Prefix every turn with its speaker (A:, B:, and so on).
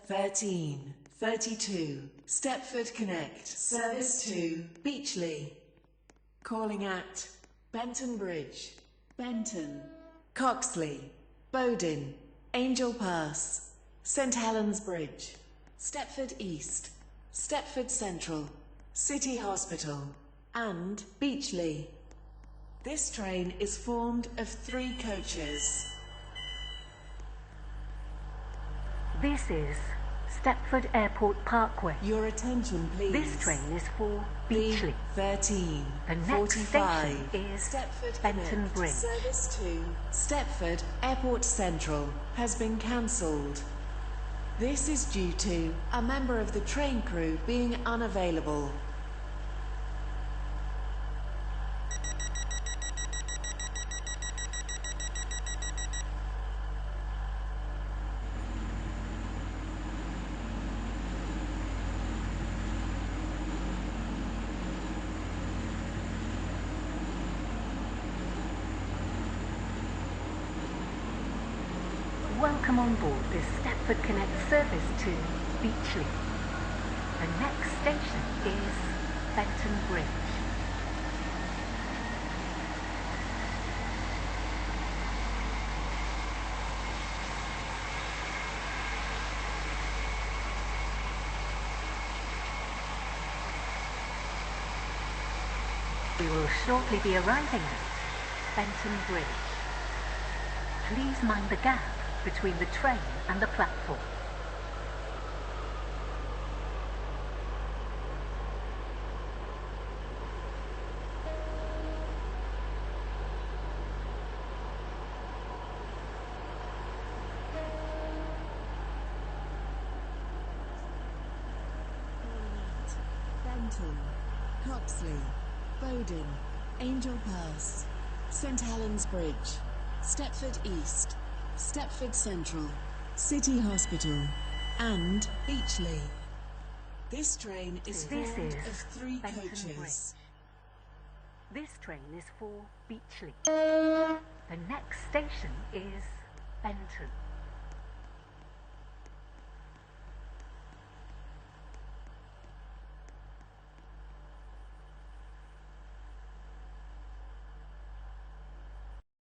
A: 1332 Stepford Connect, service to Beachley. Calling at Benton Bridge, Benton, Coxley, Bowden, Angel Pass, St Helens Bridge, Stepford East, Stepford Central, City Hospital, and Beachley. This train is formed of 3 coaches.
B: This is Stepford Airport Parkway.
A: Your attention, please.
B: This train is for Beachley.
A: B13.
B: The next station is
A: Stepford
B: Benton
A: Connect.
B: Bridge.
A: Service to Stepford Airport Central has been cancelled. This is due to a member of the train crew being unavailable.
B: Welcome on board this Stepford Connect service to Beachley. The next station is Benton Bridge. We will shortly be arriving at Benton Bridge. Please mind the gap between the train and the platform.
A: Benton, Coxley, Bowden, Angel Pass, St Helens Bridge, Stepford East, Stepford Central, City Hospital, and Beachley. This train is formed of 3 coaches.
B: This train is for Beachley. The next station is Benton.